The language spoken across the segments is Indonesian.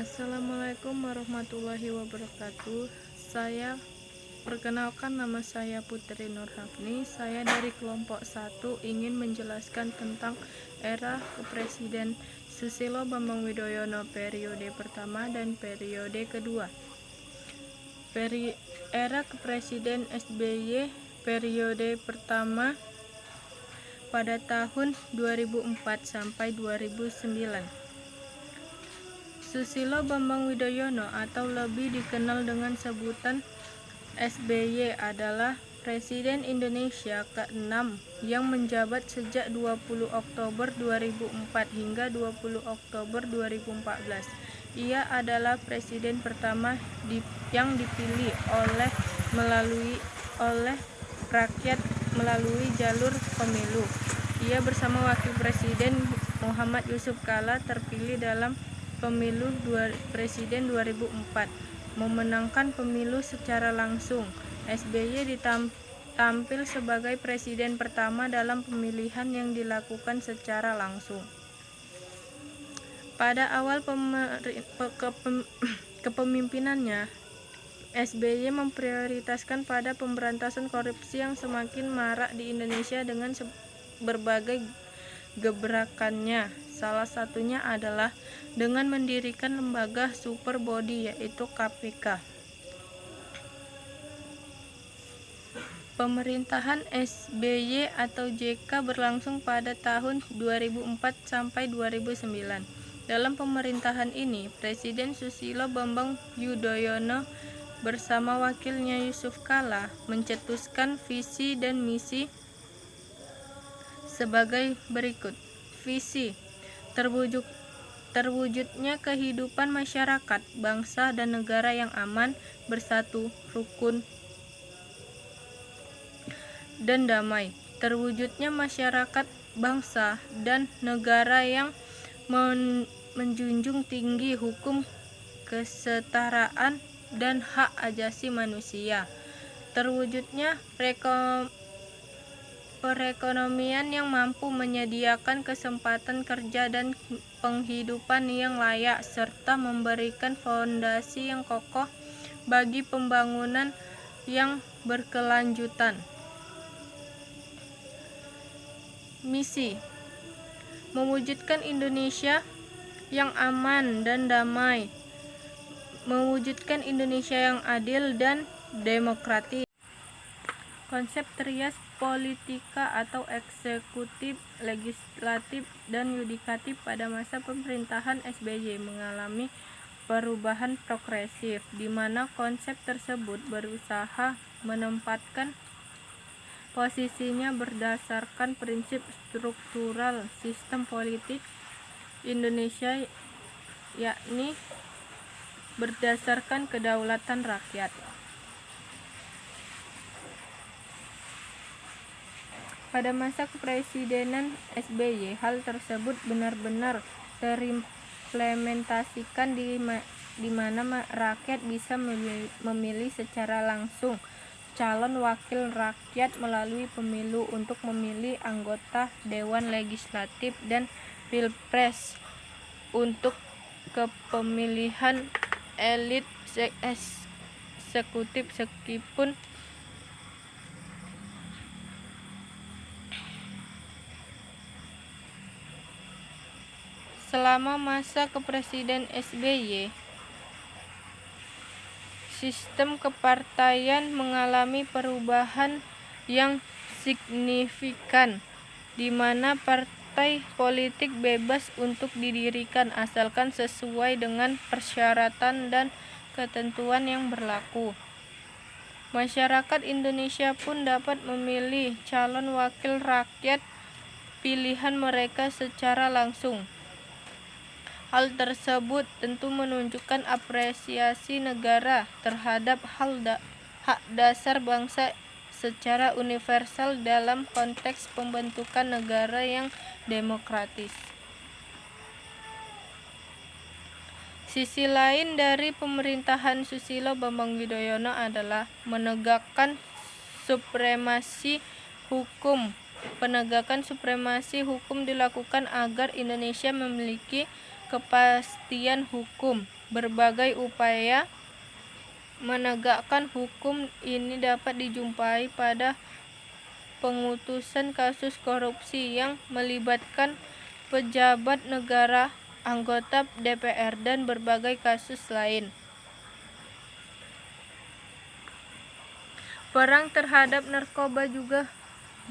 Assalamualaikum warahmatullahi wabarakatuh. Saya perkenalkan, nama saya Putri Nurhafni. Saya dari kelompok 1 ingin menjelaskan tentang era Presiden Susilo Bambang Yudhoyono periode pertama dan periode kedua. Era Presiden SBY periode pertama pada tahun 2004 sampai 2009. Susilo Bambang Yudhoyono atau lebih dikenal dengan sebutan SBY adalah Presiden Indonesia ke-6 yang menjabat sejak 20 Oktober 2004 hingga 20 Oktober 2014. Ia adalah presiden pertama yang dipilih oleh rakyat melalui jalur pemilu. Ia bersama Wakil Presiden Muhammad Yusuf Kala terpilih dalam Pemilu Presiden 2004, memenangkan pemilu secara langsung. SBY tampil sebagai presiden pertama dalam pemilihan yang dilakukan secara langsung. Pada awal kepemimpinannya, SBY memprioritaskan pada pemberantasan korupsi yang semakin marak di Indonesia dengan berbagai gebrakannya. Salah satunya adalah dengan mendirikan lembaga super body yaitu KPK. Pemerintahan SBY atau JK berlangsung pada tahun 2004 sampai 2009. Dalam pemerintahan ini, Presiden Susilo Bambang Yudhoyono bersama wakilnya Yusuf Kala mencetuskan visi dan misi sebagai berikut. Visi: terwujudnya kehidupan masyarakat, bangsa dan negara yang aman, bersatu, rukun, dan damai. Terwujudnya masyarakat, bangsa, dan negara yang menjunjung tinggi hukum, kesetaraan, dan hak asasi manusia. Terwujudnya perekonomian yang mampu menyediakan kesempatan kerja dan penghidupan yang layak, serta memberikan fondasi yang kokoh bagi pembangunan yang berkelanjutan. Misi: mewujudkan Indonesia yang aman dan damai, mewujudkan Indonesia yang adil dan demokratis. Konsep trias politika atau eksekutif, legislatif, dan yudikatif pada masa pemerintahan SBY mengalami perubahan progresif, di mana konsep tersebut berusaha menempatkan posisinya berdasarkan prinsip struktural sistem politik Indonesia, yakni berdasarkan kedaulatan rakyat. Pada masa kepresidenan SBY, hal tersebut benar-benar terimplementasikan di mana rakyat bisa memilih secara langsung calon wakil rakyat melalui pemilu untuk memilih anggota Dewan Legislatif dan Pilpres untuk kepemilihan elit eksekutif. Meskipun selama masa kepresiden SBY, sistem kepartaian mengalami perubahan yang signifikan, di mana partai politik bebas untuk didirikan asalkan sesuai dengan persyaratan dan ketentuan yang berlaku. Masyarakat Indonesia pun dapat memilih calon wakil rakyat pilihan mereka secara langsung. Hal tersebut tentu menunjukkan apresiasi negara terhadap hak dasar bangsa secara universal dalam konteks pembentukan negara yang demokratis. Sisi lain dari pemerintahan Susilo Bambang Yudhoyono adalah menegakkan supremasi hukum. Penegakan supremasi hukum dilakukan agar Indonesia memiliki kepastian hukum. Berbagai upaya menegakkan hukum ini dapat dijumpai pada pengutusan kasus korupsi yang melibatkan pejabat negara, anggota DPR, dan berbagai kasus lain. Perang terhadap narkoba juga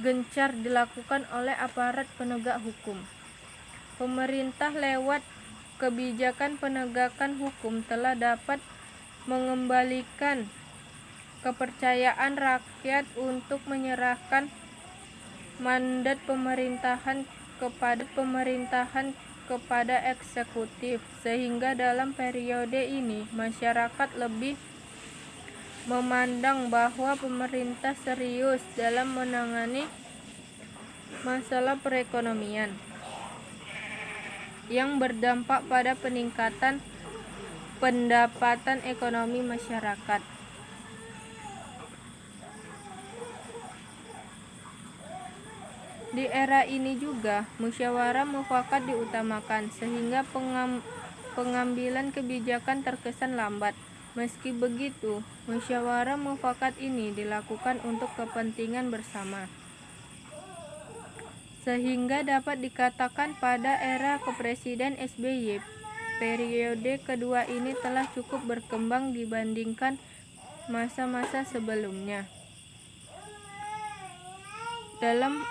gencar dilakukan oleh aparat penegak hukum. Pemerintah lewat kebijakan penegakan hukum telah dapat mengembalikan kepercayaan rakyat untuk menyerahkan mandat pemerintahan kepada eksekutif, sehingga dalam periode ini masyarakat lebih memandang bahwa pemerintah serius dalam menangani masalah perekonomian yang berdampak pada peningkatan pendapatan ekonomi masyarakat. Di era ini juga musyawarah mufakat diutamakan, sehingga pengambilan kebijakan terkesan lambat. Meski begitu, musyawarah mufakat ini dilakukan untuk kepentingan bersama, sehingga dapat dikatakan pada era Kepresiden SBY, periode kedua ini telah cukup berkembang dibandingkan masa-masa sebelumnya. Dalam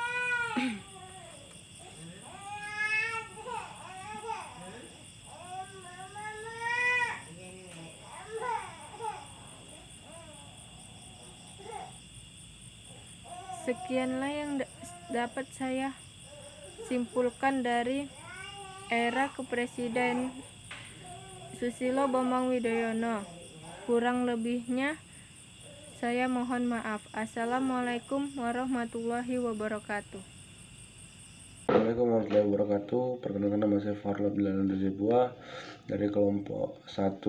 sekianlah yang dapat saya simpulkan dari era Kepresiden Susilo Bambang Yudhoyono. Kurang lebihnya saya mohon maaf. Assalamualaikum warahmatullahi wabarakatuh. Assalamualaikum warahmatullahi wabarakatuh. Perkenalkan, nama saya Farla Bilal Zebua dari kelompok 1.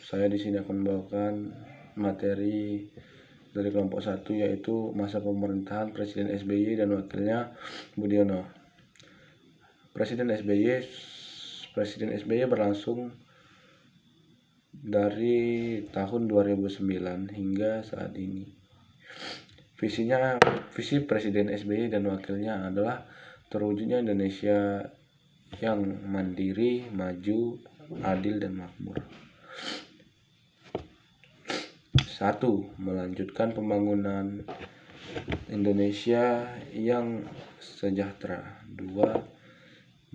Saya di sini akan membawakan materi dari kelompok 1, yaitu masa pemerintahan Presiden SBY dan wakilnya Budiono. Presiden SBY berlangsung dari tahun 2009 hingga saat ini. Visi Presiden SBY dan wakilnya adalah terwujudnya Indonesia yang mandiri, maju, adil, dan makmur. 1. Melanjutkan pembangunan Indonesia yang sejahtera. 2.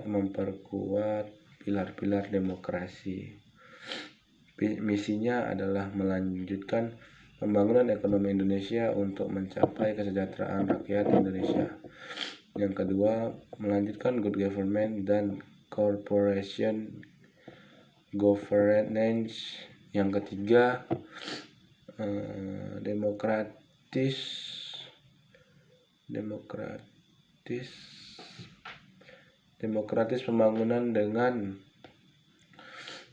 Memperkuat pilar-pilar demokrasi. Misinya adalah melanjutkan pembangunan ekonomi Indonesia untuk mencapai kesejahteraan rakyat Indonesia. Yang kedua, melanjutkan good government dan corporation governance. Yang ketiga, demokratis pembangunan dengan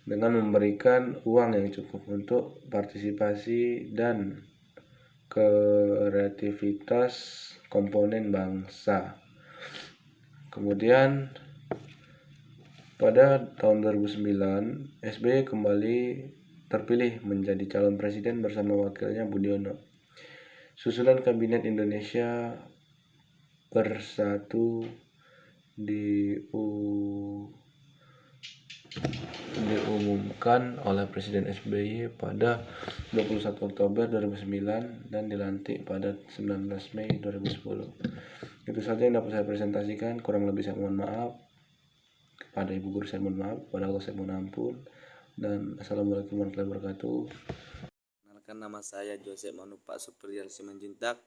memberikan uang yang cukup untuk partisipasi dan kreativitas komponen bangsa. Kemudian pada tahun 2009, SBY kembali terpilih menjadi calon presiden bersama wakilnya Budiono. Susunan Kabinet Indonesia Bersatu diumumkan oleh Presiden SBY pada 21 Oktober 2009 dan dilantik pada 19 Mei 2010. Itu saja yang dapat saya presentasikan. Kurang lebih saya mohon maaf. Kepada Ibu Guru saya mohon maaf, kepada Allah saya mohon ampun, dan Assalamualaikum warahmatullahi wabarakatuh. Perkenalkan, nama saya Joseph Manupak Supriyal Simanjuntak.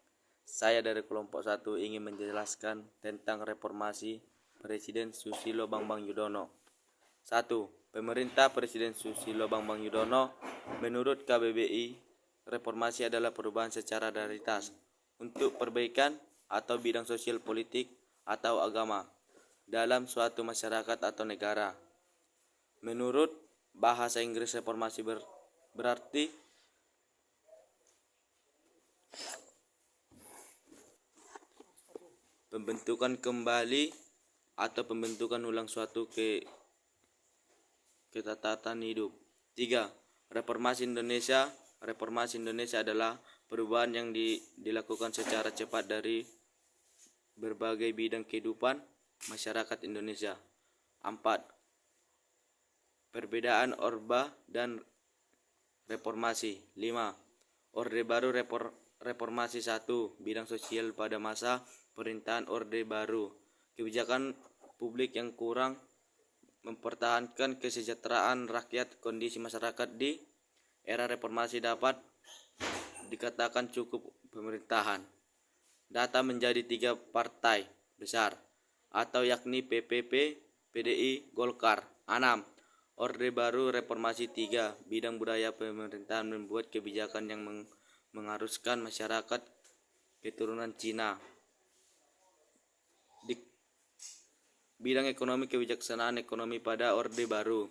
Saya dari kelompok 1 ingin menjelaskan tentang reformasi Presiden Susilo Bambang Yudhoyono. 1. Pemerintah Presiden Susilo Bambang Yudhoyono menurut KBBI, reformasi adalah perubahan secara prioritas untuk perbaikan atau bidang sosial, politik, atau agama dalam suatu masyarakat atau negara. Menurut bahasa Inggris, reformasi berarti pembentukan kembali atau pembentukan ulang suatu ketatanan hidup. 3. Reformasi Indonesia. Reformasi Indonesia adalah perubahan yang dilakukan secara cepat dari berbagai bidang kehidupan masyarakat Indonesia. 4. Perbedaan Orba dan Reformasi. 5. Orde Baru Reformasi 1. Bidang sosial pada masa pemerintahan Orde Baru. Kebijakan publik yang kurang mempertahankan kesejahteraan rakyat. Kondisi masyarakat di era reformasi dapat dikatakan cukup pemerintahan. Data menjadi 3 partai besar atau yakni PPP, PDI, Golkar. 6. Orde Baru Reformasi 3. Bidang budaya pemerintahan membuat kebijakan yang mengharuskan masyarakat keturunan Cina. Di bidang ekonomi, kebijaksanaan ekonomi pada Orde Baru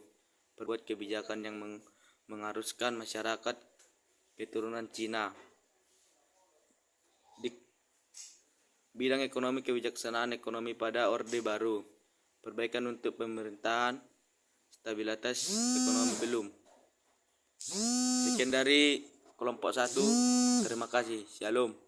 berbuat kebijakan yang mengharuskan masyarakat keturunan Cina. Di bidang ekonomi, kebijaksanaan ekonomi pada Orde Baru, perbaikan untuk pemerintahan, stabilitas ekonomi belum. Sekian dari kelompok 1. Terima kasih. Shalom.